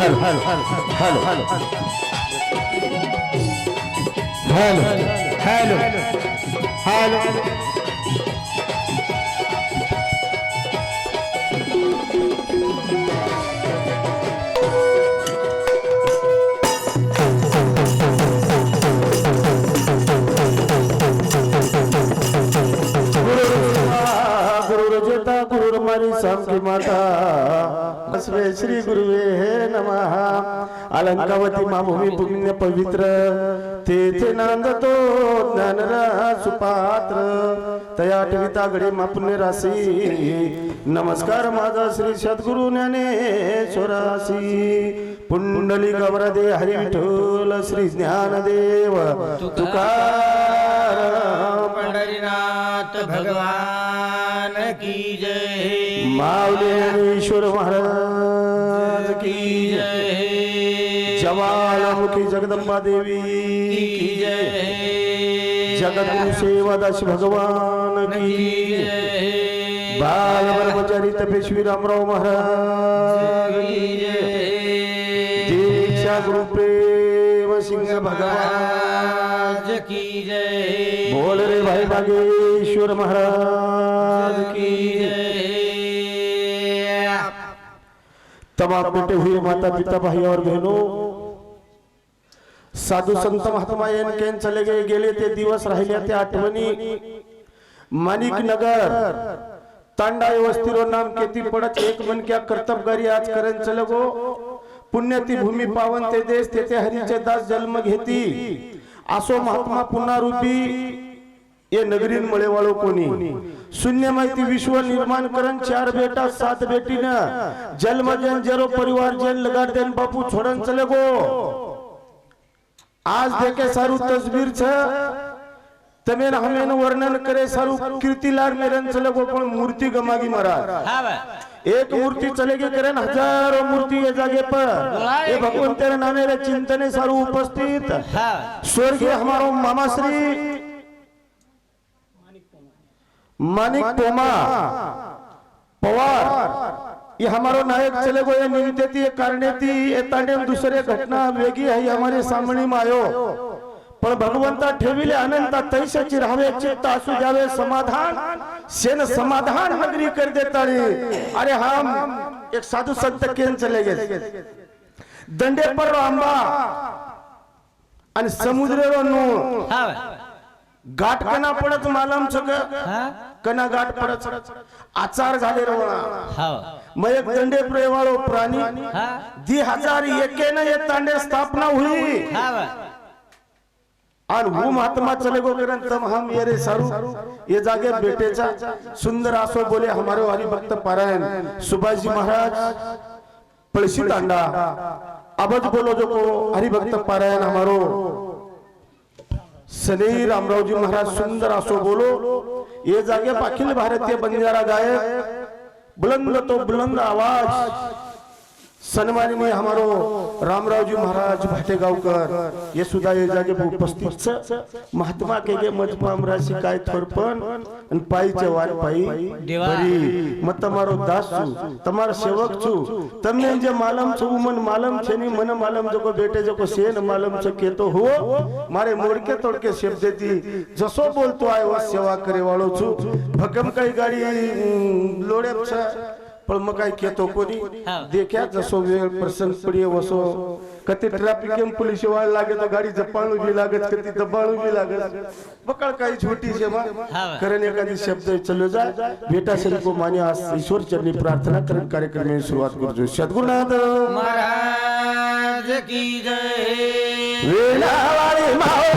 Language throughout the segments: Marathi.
Hello hello hello hello hello hello की माता बसवे श्री गुरुवे हे नमः अलंकावती माभूमी पुण्य पवित्र तेथे नांदतो ज्ञानरस सुपात्र तया ठेविता घडी मापुण्य राशी नमस्कार माझा श्री सद्गुरु ज्ञानेश्वरासी पुंडलिक वरदे हरी विठ्ठल श्री ज्ञानदेव तुकाराम पंढरीनाथ भगवान की जय माऊलीश्वर महाराज की जय ज्वालामुखी जगदंबा देवी की जय जगद्गुरु सेवादास भगवान की जय बाल ब्रह्मचारी तपेश्वरी रामराव महाराज की जय दीक्षा गुरु प्रेम सिंह भगवान की जय बोल रे भाई बागेश्वर महाराज की तमाम बेटे हुए माता पिता भाई और बहनों साधू संत महात्मा यांचे चले गए गेले ते दिवस राहिले ते आठवणी माणिक नगर तांडा वस्तीरो नाम केती पडत एक मन क्या कर्तबगारी आज करण चले गो पुण्यती भूमी पावन ते देश तेथे हरीचे दास जन्म घेती आसो महात्मा पुन्हा रूपी ये नगरीन मळेवाळो कोणी शून्य माहिती विश्व निर्माण करन चार बेटा सात बेटी न जन्म जन जरो परिवार जन लगाड़ देन बापू छोड़न चले गो आज देखे सारू तस्वीर छ तमे हमें वर्णन करे सारू कीर्तिलाल मेरन चले गो पण मूर्ति गमागी महाराज एक मूर्ति चलेगी करें हजारों मूर्ति ये जागे पर ये भगवान तेरे नामे रे चिंतने सारू उपस्थित स्वर्गीय हमारो मामा श्री मानिक तोमा पवार ये हमारो नायक चले गो ये निमित्ती ये कारणे ये तांडे दुसरे घटना वेगी है हमारे सामने में आयो पण भगवंता ठेविले अनंता तैसेची राहावे चित्त असू जावे समाधान सेन समाधान नगरी कर देता अरे हम एक साधु संत केन चले गए दंडे पर आंबा आणि समुद्र नो गाठ कना पडत मालम छक कना गाठ पडत आचार झाले रवळा मग एक दंडे प्रेवाळो प्राणी 2001 ने ये तांडे स्थापना हुई और वो महात्मा चले गो करन तम हम ये रे सारू ये जागे बेटेचा सुंदर आसो बोले हमारे हरि भक्त पारायण सुभाष जी महाराज पळशी तांडा अबज बोलो जो को हरि भक्त पारायण हमारो सनेही रामराव जी महाराज सुंदर आसो बोलो ये जागे अखिल भारतीय बंजारा गायक बुलंद तो बुलंद आवाज सन्माननीय हमारो रामराव जी महाराज भाटेगावकर ये सुद्धा ये जागे उपस्थित महात्मा के मजपाम राशि काय थोरपन पाईचे वार पाई बरी मत तमारो दास छु तमार सेवक छु तमने जे मालम छु मन मालम छेनी मन मालम जो बेटे जो सेन मालम छ के तो हो मारे मोड़के तोड़के शब्द देती जसो बोलतो आय वो सेवा करे वाळो छु भकम काही गाडी लोडे छ पण मग काय केतो कोणी देख्या जसो वेळ प्रसंग पडिये वसो कती ट्रॅफिक एम पोलीस वाळ लागे तो गाडी जपाळू भी लागत कती दबाळू भी लागत बकळ काही छोटी सेवा करन एखादी शब्द चलो जा बेटा सर को माने आज ईश्वर चरणी प्रार्थना करन कार्यक्रम में शुरुआत करजो सद्गुरुनाथ महाराज की जय वेलावारी माओ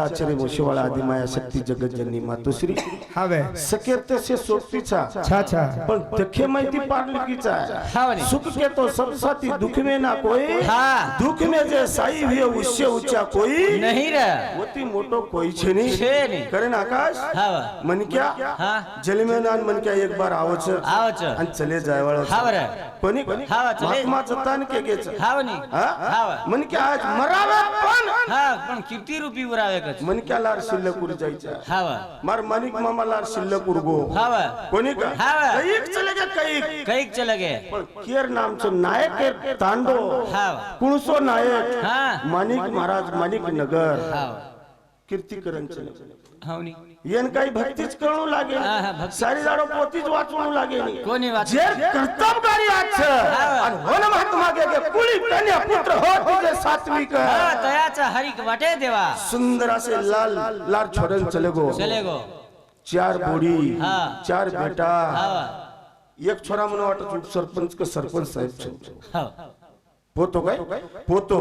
आचार्य मोशीवाळा आदिमाया शक्ती जगज्जननी मातोश्री हवे सकेतसे सोबतीचा छा छा पण दखे माहिती पारलिकीचा हावनी सुख के तो सब साथी दुख में ना कोई हाँ दुख में जे साई भी उससे ऊंचा कोई नहीं रे होती मोटो कोई छे नहीं करे ना आकाश हावा मन क्या हाँ जल में नान मन क्या एक बार आवच आवच आणि चले जाय वाला हाव रे कोणी हावा चले महात्मा जतान के गेच हावनी हावा मन क्या आज मरावे पण हा पण किती रुपी उरावे कच मन क्या लार शिल्लक उर जायचा हावा मार मानिक मामा लार शिल्लक उरगो हावा कोणी का हावा कैक चले गे कैक कैक चले गे पण केर नामचं नायक आहे तांडो हावा कुणसो नायक हा मानिक महाराज मानिक नगर हावा कीर्तिकरण चले हावनी येन काही भक्तीच करू लागे हा, हा, भक्ती. सारी जाडो पोतीच वाचवू लागे कोणी वाच जे कर्तव्यकारी आज आणि होन महात्मा गे कुळी कन्या पुत्र हो तुझे सात्विक हा तयाचा हरिक वाटे देवा सुंदर असे लाल लाल छोड़न चले गो चार बोड़ी हा चार बेटा हावा एक छोरा मन वाटत सरपंच का सरपंच साहेब छे हाव पोतो काय पोतो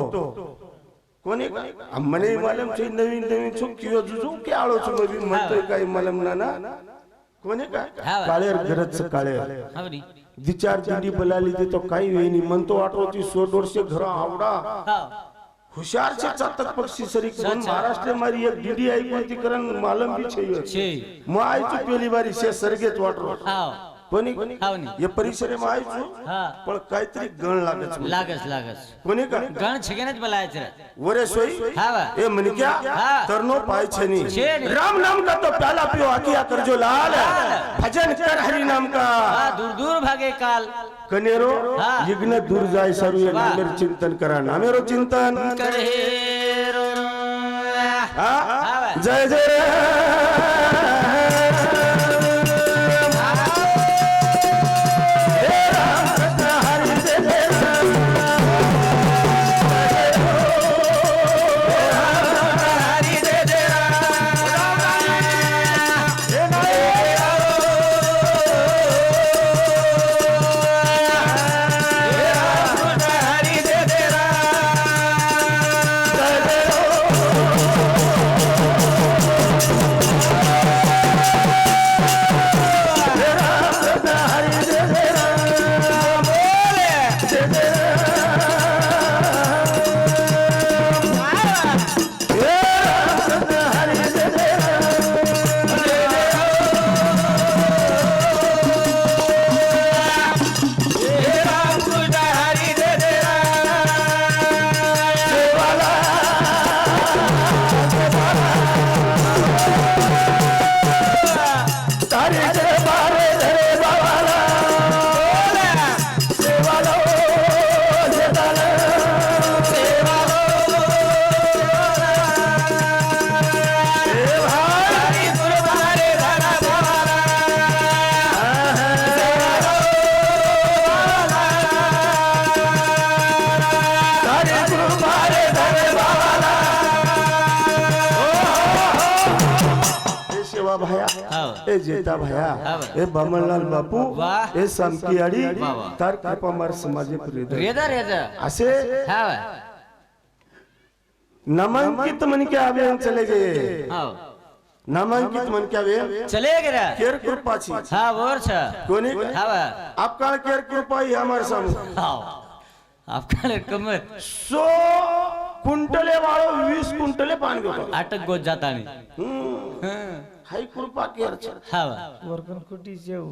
कोणी मने मालम छे नवीन नवीन छो कियो जुजू के आळो छो मबी म्हणतोय काय मालम ना कोणी काय काळेर गरज काळे हावनी विचार दिंडी बोलाली ते तो काही वेणी म्हणतो आठवती 100 घर आवडा हाव हुशार छे चातक पक्षी सरी कोण महाराष्ट्र मारी एक डीडी आई कोणती करण मालम भी छे म आई छु पेली बारी से सरगेत वाटरो हाव कोणी हावनी ये परिसरे में आई छु हा पण काहीतरी गण लागस कोणी का गण छगेनच बोलायच रे वरे सोई हावा ए मन क्या तरनो पाय छनी राम नाम का तो प्याला पियो आकिया कर जो लाल भजन कर हरि नाम का दूर दूर भागे काल कनेरो यज्ञ दूर जाय सारू ये नामेर चिंतन करा नामेरो चिंतन करे जय जय ए जेता भया ए बमनलाल बापू ए समकीयाडी तार कृपा मार समाजे रेदा असे नामांकित मन के आवे चले गए नामांकित मन के आवे चले गए केर कृपा छी हां वर छ कोणी हावा आपका केर कृपा ही हमार सामू हां आपका कमर 100 कुंटले वाळो 20 कुंटले पान घेतो अटक गोत जाता नहीं हाई कृपा केर छ हावा वरकन कुटी जेव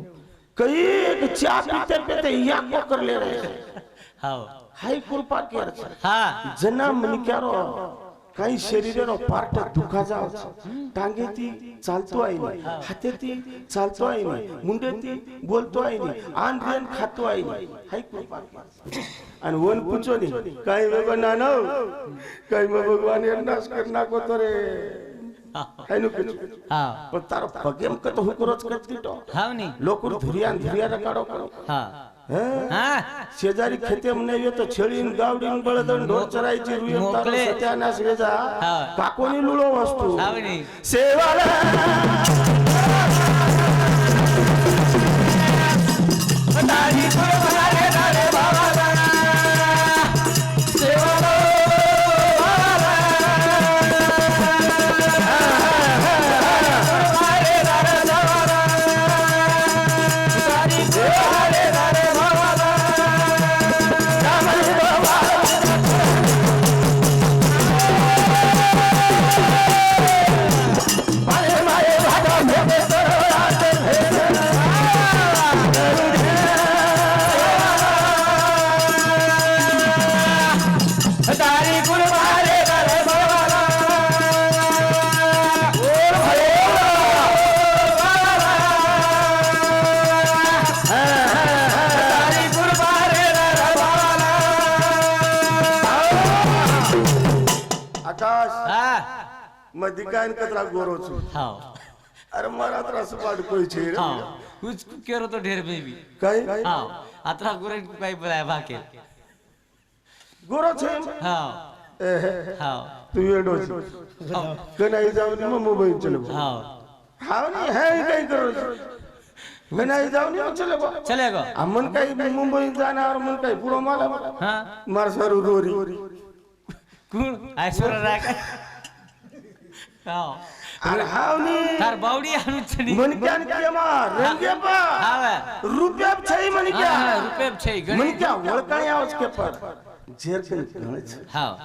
कई चा पीते पीते या को कर ले रहे हाव हाई कृपा केर छ हां जना मन क्यारो काही शरीरेरो पार्ट दुखा जाव टांगेती चालतो आहे नाही हातेती चालतो आहे नाही मुंडेती बोलतो आहे नाही आन रेन खातो आहे नाही हाई कृपा आणि वन पुचोनी काही बाबा नानो काही भगवान ये नाश करना को तोरे हायनु कुछ हां पण तारो पगेम कतो हुकरोच करती तो हावनी लोकुर धुरिया रकाडो करो हां हां शेजारी खेते मने यो तो छेळीन गावडीन बळदन ढोर चरायची रुयम तारो सत्यानाश वेजा काकोनी लुळो वस्तू हावनी सेवाला दाडी भराले दारे बाबा सेवाला आकाश हा मधी काय कतरा गोरोच हाव अरे मला त्रास पाडकोय छे हाव कुछ केरो तो ढेर बेबी काय हाव अतरा गुरे पाई बुलाया भाके गोरो छे हाव हाव तू येडो हाव कनाई जाऊन मग मोबाईल चलव हाव हाव नाही हे काय करो कनाई जाऊन चलव चलेगा अमन काही मुंबई जाणार मन काही पुरो मला हाँ मार सारू रोरी कौन ऐश्वर्या राय का हाव अरे हाव नी तार बावडी आणू छनी मन क्या के मार रंगे पा हाव रुपया छै मन क्या रुपये छै मन गणी क्या वळकाय आवाज के पर जेर के कळच हाव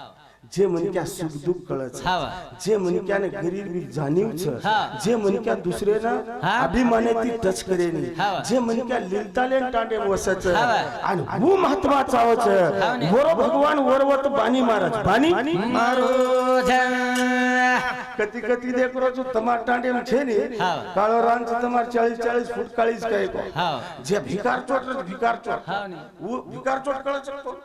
जे मन क्या सुख दुख कळच हाव जे मन क्या ने गरीब भी जाणीव छ हा. जे मन क्या दुसरे ना हा. अभिमाने ती टच करेनी हा. जे मन क्या लिलताले टांडे वसच हा. आणि वो महत्वाचा आवच हा ने. वरो भगवान वरवत बानी महाराज बानी मारो जन कती कती देखरो जो तमार टांडे में छे नी हा. काळो रान छ तमार 40 फूट काळीच काय को हाव जे भिकार चोट हाव नी वो भिकार चोट कळ शकतो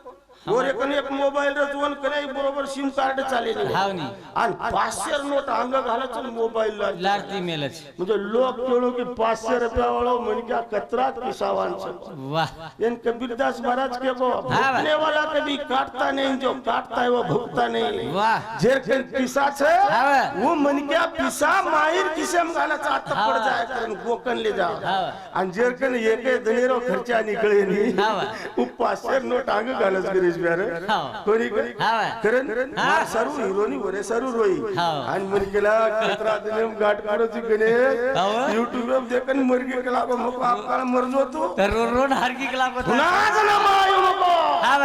और एक मोबाईल रचवून करे बरोबर सिम कार्ड चालेल हाव नी आणि 500 नोट अंग घालायचं मोबाईल लाडती मेलच म्हणजे लोक केळो की 500 रुपया वालो मन क्या कतरा किसावांचं वाह इन कबीरदास महाराज के वो भूखने वाला कभी काटता नहीं जो काटता है वो भुगता नहीं वाह जेर के पिसा छे हाव वो मन क्या पिसा माहिर किसम घालायचा आता पड जाय कारण गोकन ले जा हाव आणि जेर के एक दनेरो खर्चा निकळे नी हाव वो 500 नोट अंग घालस गिरीश ब्यारे हाव कोणी हाव करण मार सारू हिरोनी वरे सारू रोई हाव. आणि मन केला कतरा दिने गाठ काढोची गणे हाव. YouTube वर देखन मरगी केला को मको आपकाळ मरजो तू तर रोन हारकी कला को पुन्हा जना मायो नको हाव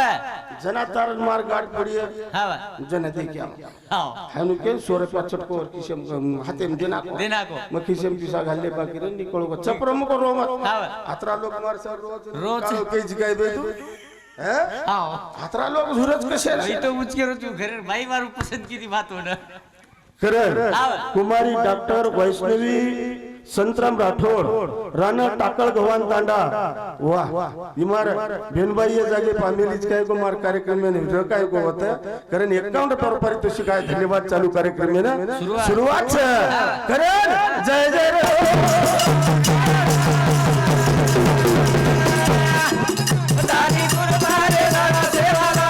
जना तार मार गाठ पडी हाव जना दे क्या हाव हनु के 100 रुपया चटको किसम हाते में देना को देना को मग खिसेम पिसा घालले बाकी रे निकळ को चपर मको रोमत हाव अतरा लोक मार सर रोज रोज. काही जिकाय बे तू हैं हाव अतरा लोक झुरच कसे वही तो मुझ के रोज घर भाई मारू पसंद की थी बात होना खरं हाव कुमारी डॉक्टर वैष्णवी संतराम राठोड राणा टाकळ गव्हाण तांडा वाह इमार बेनबाई ये जागे फॅमिलीज काय को मार कार्यक्रम में नहीं काय को होता कारण 51 पर तो शिकाय धन्यवाद चालू कार्यक्रम में ना शुरुआत छे करण जय जय रे दादी कुर्बाने दादा सेवाला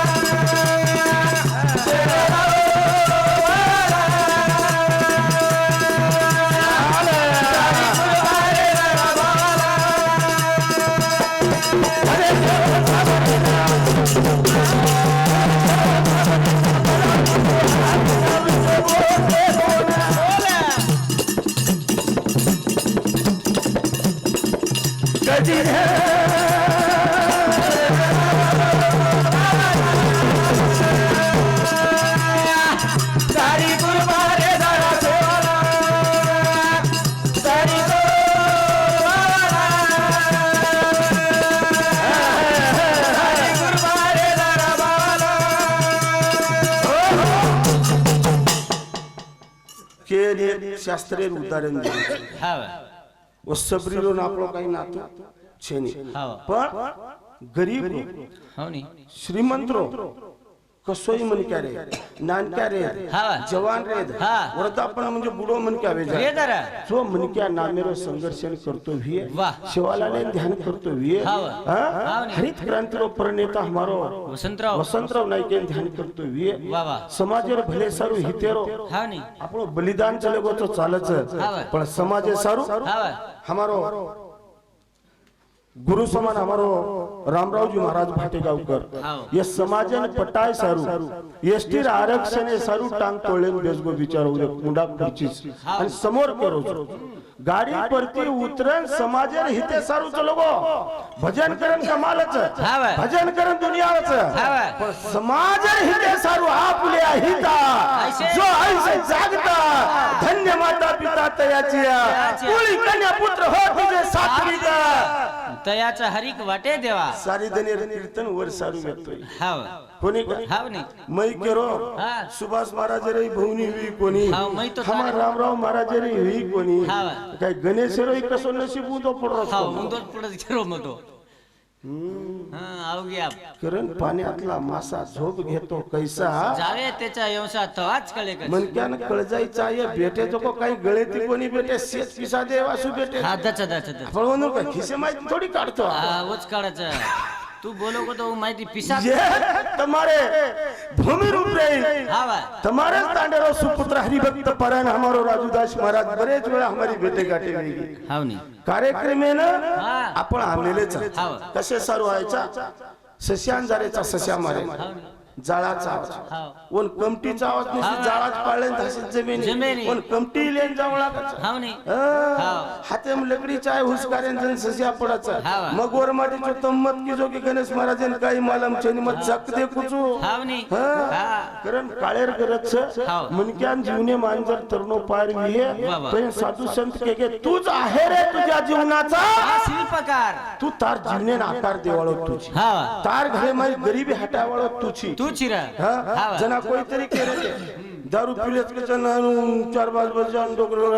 कधी दादी कुर्बाने दादा सेवाला दादी कुर्बाने दादा बाला के शास्त्रीय उदाहरण दे हाव वो सबरीलो नापलो काही नातो छेनी हाव पण गरीब हाव नी श्रीमंत रो कसोई मन क्या रे नान क्या रे हा. जवान रे हा. वृद्धापन म्हणजे बुडो मन क्या वे रे दरा जो मन क्या नामेरो संघर्ष करतो भी वाह. शिवालाले ध्यान करतो भी हा. हरित क्रांति रो प्रणेता हमारो वसंतराव वसंतराव नाईक ध्यान करतो भी वाह वाह समाजेर भले सारू हितेरो हाव नी આપણો બલિદાન ચલે ગો તો ચાલે છે હા. પણ સમાજે સારું हाव हमारो गुरु समान हमारो रामरावजी महाराज भाटेगावकर हाव. ये समाजन पटाय सारू एसटी आरक्षण सारू टांग तोळे बेसगो विचार मुंडा खुर्चीस आणि समोर करो गाडी परती उतरन समाजन हिते सारू चलो गो भजन करन कमालच हाव. भजन करन दुनियाच हाव. पण समाजन हिते सारू आपल्या हिता ऐसे- जो ऐसे जागता धन्य माता पिता तयाची कुळी कन्या पुत्र हो तुझे सात्विका तयाचा हरिक वाटे देवा सारी धने कीर्तन वर सारू येतोय हाव कोणी हाव नाही मै केरो हा. सुभाष महाराज रे भवनी हुई कोणी हाव, मै तो हमार तारे- रामराव महाराज रे हुई कोणी हाव. काय गणेश रो कसो नशीब उदो पडरो हाव मग दोन पुढे घेरो मग तो हा आवगी आप करण पाण्यातला मासा झोप घेतो कैसा जावे त्याच्या व्यवसाय तवाच कळे का मनक्यान कळजायचा ये भेटे तो को काही गळेती कोणी भेटे शेत पिसा देवा सु भेटे हा दच दच दच आपण म्हणू का खिसे माहिती थोडी काढतो हा वच काढायचं तू बोलो को तो माहिती पिसा ये तुम्हारे भूमि रूप रे हा बा तुम्हारे तांडेरो सुपुत्र हरिभक्त परायण हमारो राजूदास महाराज बरेच वेळा हमारी भेटे गाठी वेगळी हाव नाही कार्यक्रमेनं हा. आपण आलेलेच हाव. कसे सारू व्हायचा सस्यान जारेचा सस्या मारे जाळाचा आवाज हाव कोण कमटीचा आवाज नसतो जाळाच पाळले तसेच जमिनी. जमिनी कोण कमटी लेन जाऊ लागायचं हाव नाही हाव. हातेम लकडीचा आहे हुसकार्यान जण सस्या पडायचा हाव. मग वर माटीचो तम्मत की जो की गणेश महाराजन काही मालम छेनी मत जक दे कुचू हाव नाही हा. कारण काळेर करत हाव. मनक्यान जीवने मांजर तरणो पार विहे वा वा. पण साधू संत के तूच आहे रे तुझ्या जीवनाचा हा शिल्पकार तू तार जीवने आकार देवाळो तुझी हा तार घरे माझी गरीबी हटावाळो तुझी तू चिरा हा हाव. जना कोई तरी केले ते दारू पिलेच के जन चार पाच बजान डोकरो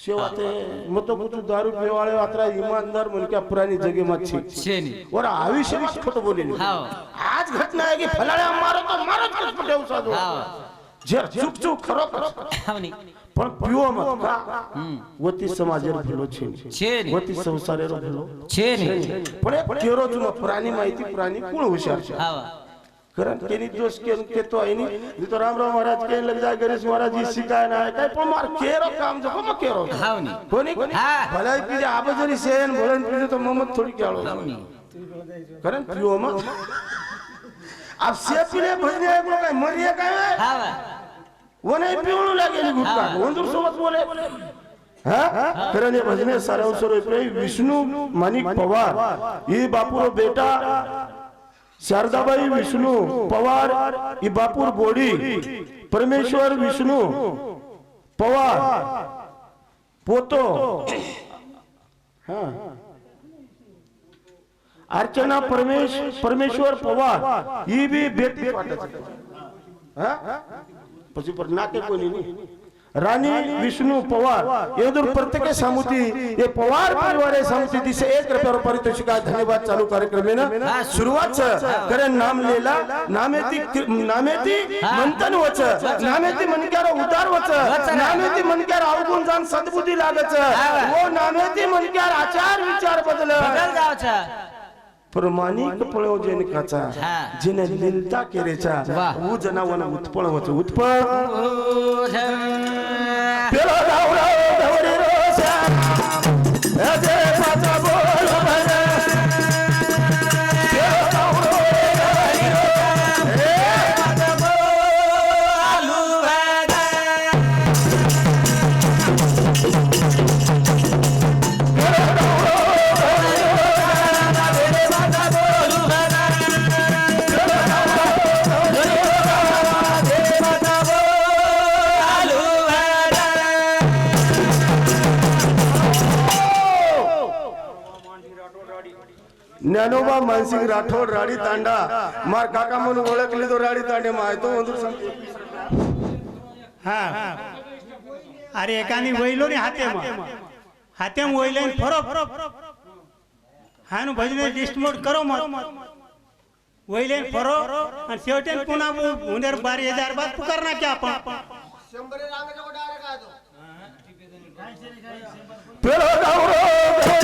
सेवा ते मतो कुछ दारू पिवाळे वात्रा ईमानदार मनक्या पुरानी जगे मच्छी शेनी और आयुष्य में खोट बोले हाव आज घटना है कि फलाण्या मारो तो मारो कुछ पटे साधू हाव जे चुक चुक खरो हाव नाही पण पिओ मत का वती समाजेर भलो छे शेनी वती संसारेरो भलो शेनी पण एक केरो तुम पुरानी माहिती पुरानी कोण हुशार छे हाव कारण केनी जोश के तो आहे नी तो रामराव महाराज के लग जाए गणेश महाराज जी शिकाय ना काय पण मार केरो काम जो मग केरो हाव नाही कोणी हा. भलाई की आब जरी सेन भलन की तो मोहम्मद थोड़ी क्या हाव नाही कारण पिओ मत अब से पीले भजने को काय मरिए काय हाव वो नहीं पिवळू लागेली गुटका वंदूर सोबत बोले हाँ कारण ये भजने सारे अवसर पे विष्णु मानिक पवार ये बापूरो बेटा शारदाबाई विष्णु पवार ये बापूर बोडी परमेश्वर विष्णु पवार पोतो हाँ अर्चना परमेश्वर पवार ये भी बेटी हाँ પછી પર નાકે કોની નહીં रानी विष्णु पवार येदूर प्रत्येक सामुती ये पवार परिवार सामुती दिसे 1 रुपया पारितोषिक धन्यवाद चालू कार्यक्रमेनं सुरुवात करे नाम लेला नामेती मंथन वच नामेती मनक्यार उतार वच नामेती मनक्यार अवगुण जान सद्बुद्धी लागच वो नामेती मनक्यार आचार विचार बदल बदल गावचा प्रमाणिक पळो जेनकाचा जिने लिलता केरेचा वो जनावन उत्पळ होत उत्पळ पेलो गावराव धवरी रोसा अजे पाचा बोल भर पेलो गावराव धवरी रोसा ए पाचा बोल भर ज्ञानोबा मानसिंग राठोड राडी तांडा मार काका म्हणून ओळखले तो राडी तांडे माहितो हा अरे एकानी वैलो ने हाते वैले फरो हानु भजने डिस्टमोट करो मत वैले फरो आणि शेवटेन पुन्हा हुनेर 12,000 बाद पुकारना क्या आपण पेलो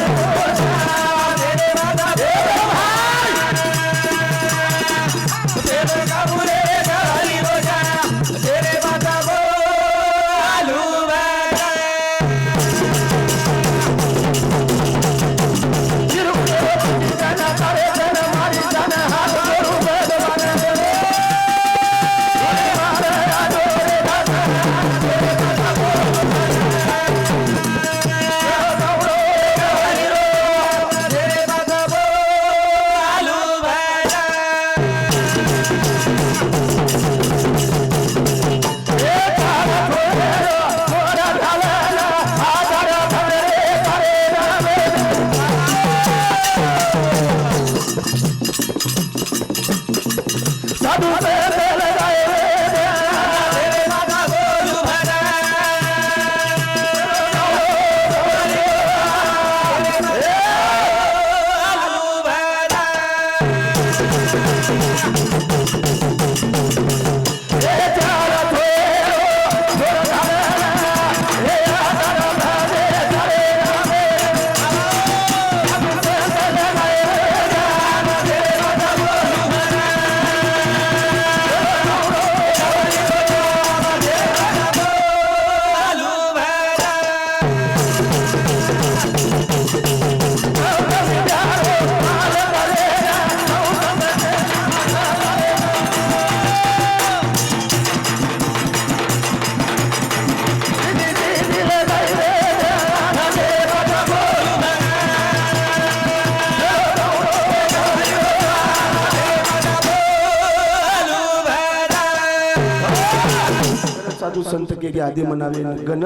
संत के आधी म्हणावे गण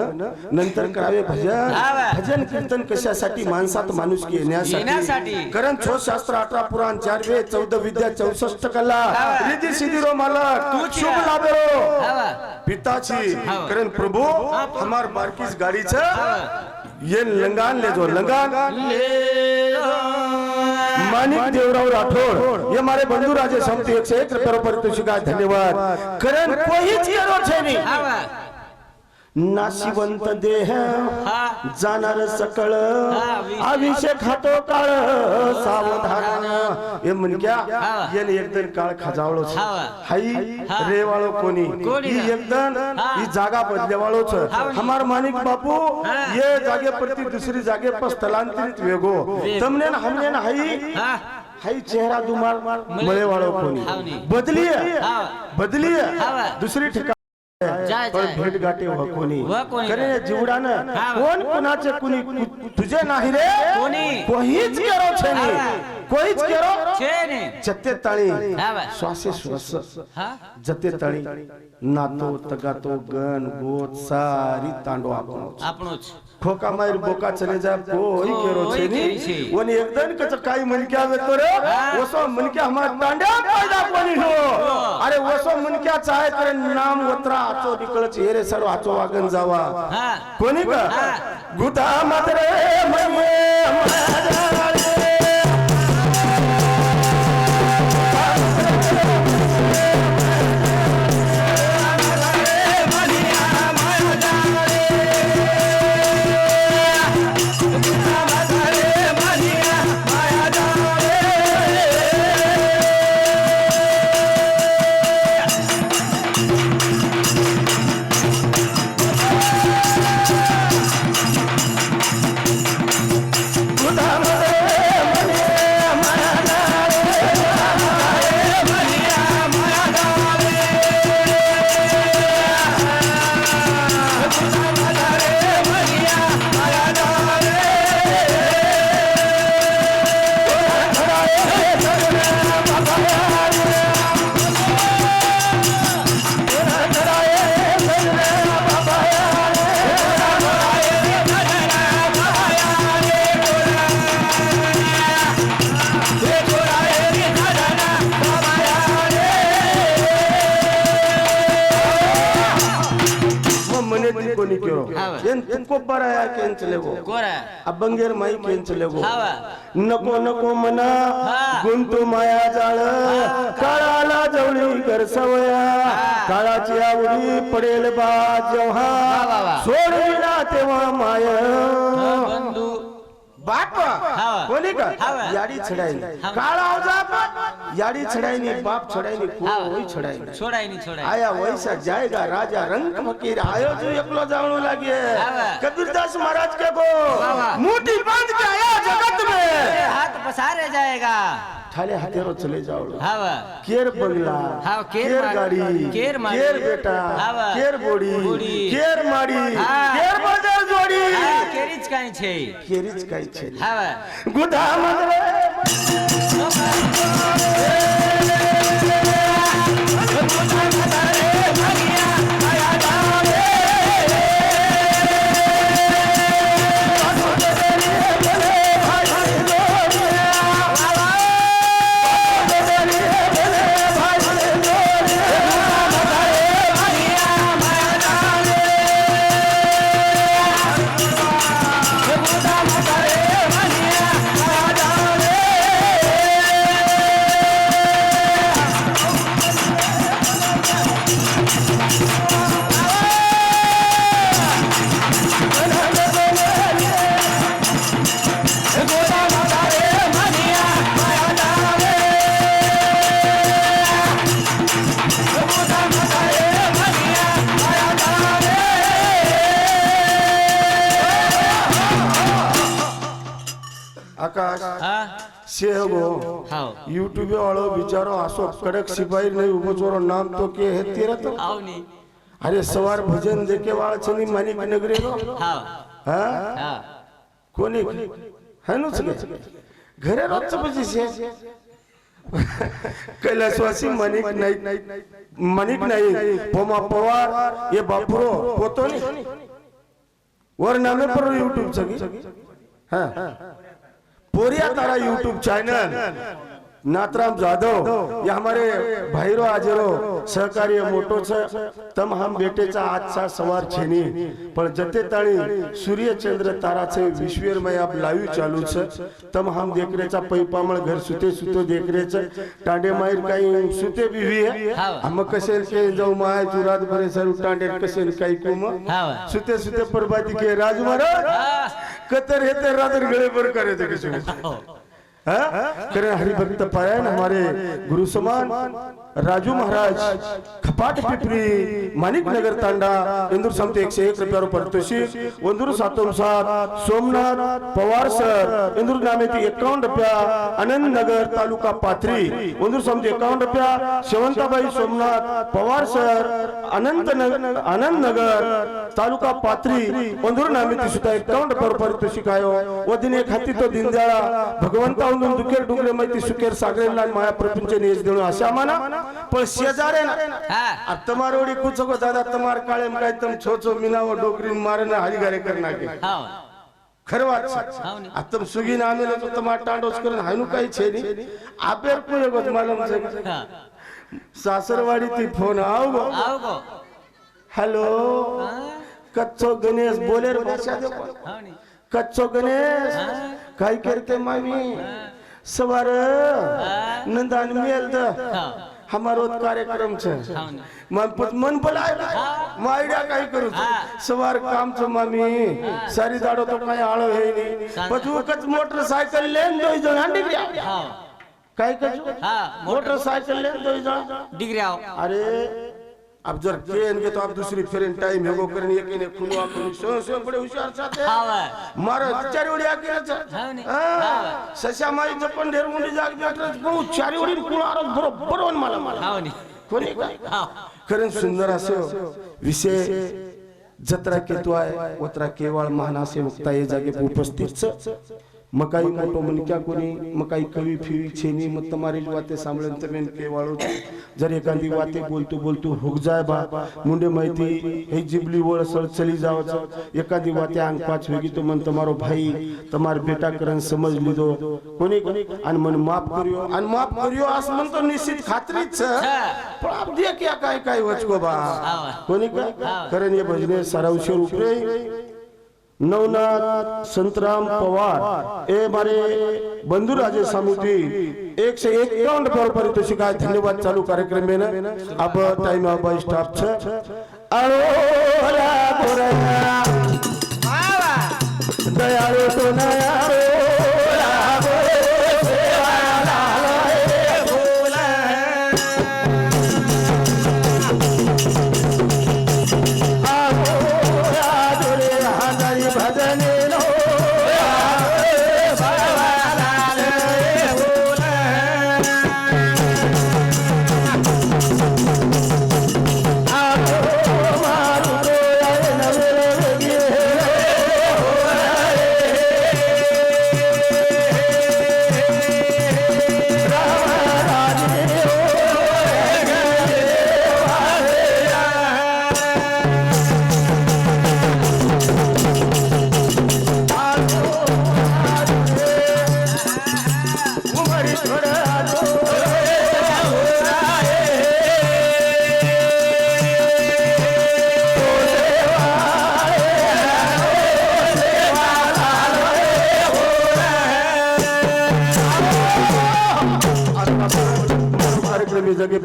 नंतर करावे भजन भजन कीर्तन कशासाठी माणसात माणूस येण्यासाठी कारण 6 शास्त्र 18 पुराण 4 वेद 14 विद्या 64 कला रिद्धी सिद्धी रो मालक शुभ लाभो पिताची कारण प्रभु हमार बारकीस गाड़ी छ ये लंगान ले जो लंगान मानिक देवराव राठौड़ ये हमारे बंधु राजे समती 101 रुपये पर तुझी का धन्यवाद करण कोई चेरो छे नहीं नाशिवंत देह जाणार सकळ अभिषेक हातो काळ सावधान हे मनक्या येन एकदन काळ खजावळो हाई रेवाळो कोणी ही एकदन ही जागा बदलेवाळो छ हमार मानिक बापू ये जागे प्रति दुसरी जागे पर स्थलांतरित वेगो तमने हमने हाई चेहरा दुमार मळेवाळो कोणी बदली दुसरी ठिकाण पण भेट गाठी कोणी करे जीवडानं कोण कोणाचे कुणी तुझे नाही रे कोणीच केरो छे नाही कोईच केरो छे नाही जते ताळी श्वासे श्वास जते ताळी नातो तगातो गण गोत सारी तांडो आपणोच खोका मार बोका चले जा कोई केरो छे नी वनी एकदन कच काही मनक्या वेतो रे वसो मनक्या हमार तांड्या पैदा कोणी हो अरे वसो मनक्या चाहे करे नाम वत्रा आचो निकळच हेरे सर्व आचो वागन जावा कोणी का गुदा मात्रे मये तुमको बराया केंचलेगो अबंगेर माई केंचलेगो नको नको मना गुंतू माया जाळ काळाला जवळी गरसवया काळाची आवडी पडेल बा जेव्हा सोडविला तेव्हा माय बंधू बाप कोणी का याडी छडाई काळा औजा याडी छडाई नी बाप छडाई नी कोई छडाई नी आया वैसा जाएगा राजा रंग फकीर आयो जो एकलो जावणू लागे कबीरदास महाराज के को मुट्ठी बांध के आया जगत में हाथ पसारे जाएगा थाले हतेरो चले जाओ केर बंगला केर गाड़ी केर बेटा केर बोड़ी केर माड़ी केर बाजार जोड़ी केरीच काय छे गुदा यूट्यूब वालों बिचारो आसो कड़क सिपाही नहीं उबो चोरो नाम तो के है तेरा तो अरे सवार भजन देखे वाला छनी मानिक नगरी रो हां कोणी है नो सगळे घरे रोज बजी से कैलासवासी मणिक नाही पोमा पवार ये बापुरो पोतो नहीं वर नामे पर यूट्यूब सगी हाँ पोरिया तारा यूट्यूब चैनल नाथराम जाधव ये हमारे भाईरो आजरो सहकार्य मोटो तम हम बेटेचा आजचा सवार छेनी पण जते ताणी सूर्य चंद्र ताराचे विश्वमय आप लाईव्ह चालू छ तम हम देखरेचा पैपामळ घर सुते सुतो देखरेच टांडे मायर काही सुते बिवी है हम कसे के जाऊ माय तुरात बरे सर टांडे कसे काही कुम सुते सुते परबाती के राज महाराज कतर हेते रातर गळे पर करे ते कसे करें हरिभक्त पारायण हमारे गुरु समान राजू महाराज खपाट पिपरी मानिक नगर तांडा इंदूर समते 101 रुपया पारितोषिक वंदूर 707 सोमनाथ पवार सर इंदूर नामे 51 रुपया आनंद नगर तालुका पाथरी वंदूर समते 51 रुपया शेवंताबाई सोमनाथ पवार सर आनंद नगर तालुका पाथरी वंदूर नामे सुद्धा 51 रुपया पारितोषिक आयो वदिने खाती तो दिनदयाळा भगवंता उंदून दुखेर डुंगरे माहिती सुखेर सागरेला माया प्रपंच नेज देणो आशा माना पण शेजारे ना अब तुम्हारे ओडी कुछ को दादा तुम्हार काळे काय तुम छोचो मिनाव डोकरीन मारना हरी घरे करना के खरवाच अब तुम सुगी ना आमेले तो तुम्हार टांडोस करन हायनु काही छे नी आपे को एगो मालूम छे सासरवाडी ती फोन आओ गो हेलो कच्चो गणेश बोले रे भाषा दे कच्चो गणेश काय करते मामी सवार नंदान मेल द हमारो कार्यक्रम छे मन बोलाय मायडा काय करू सवार काम छ मामी सारी दाडो तो काय आळो हे नी पछू कच मोटरसाइकिल लेन दोई जण हांडी गया काय कजू मोटरसाइकिल लेन दोई जण डिग्री अरे अब जर केन के तो आप दूसरी फेरन टाइम हेगो करन एक ने खुलवा कर सो बड़े होशियार साथे मारो चारी ओडी आके हां सशा माई जपन ढेर मुंडी जाग बेटर को चारी ओडी कुळार बरोबर वन मला हावनी कोणी का करन सुंदर असो विषय जत्रा केतु आहे उतरा केवळ महानासे मुक्ता ये जागे उपस्थित छ मकाई मोटो मन क्या कोनी मकाई कवी फिवी छेनी मत तुम्हारी बातें सांभळन तमेन केवाळो जर एखादी बातें बोलतो हुक जाय बा मुंडे माहिती हे जिबली वळ सळ चली जावच एखादी बातें आंग पाच होगी तो मन तुम्हारो भाई तुम्हार बेटा करन समझ लीधो कोनी अन मन माफ करियो आस मन तो निश्चित खातरीच छ पण आप दे क्या काय वचको बा कोनी करन ये भजने सारांश उपरे नवनाथ संतराम पवार ए मारे बंधु राजे सामुद्री 151 रुपया पारितोषिक आहे धन्यवाद चालू कार्यक्रम में ना अब टाइम अब स्टाफ छ आलो रा गोरा दयाळु तो नया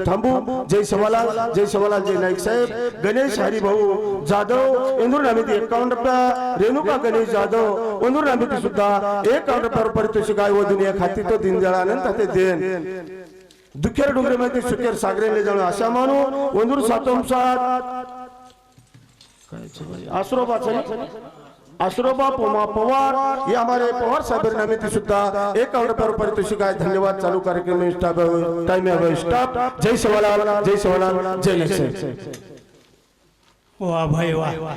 थांबू जय सवालाल जय नाईक साहेब गणेश हरिभाऊ जाधव इंदूर नामिती 51 रुपया रेणुका गणेश जाधव इंदूर नामिती सुद्धा 51 रुपया पारितोषिक आहे व दुनिया खाती तो दिनदयाळानंद ते देन दुखेर डुंगरे मध्ये सुखेर सागरेले जाणू आशा मानू इंदूर 707 आश्रोबा पोमा पवार ये हमारे पवार साहब नामिती सुद्धा 51 रुपया पारितोषिक आहे धन्यवाद चालू कार्यक्रम में टाइम है स्टाफ जय सवालाल जय नाईक साहेब वाह भाई वाह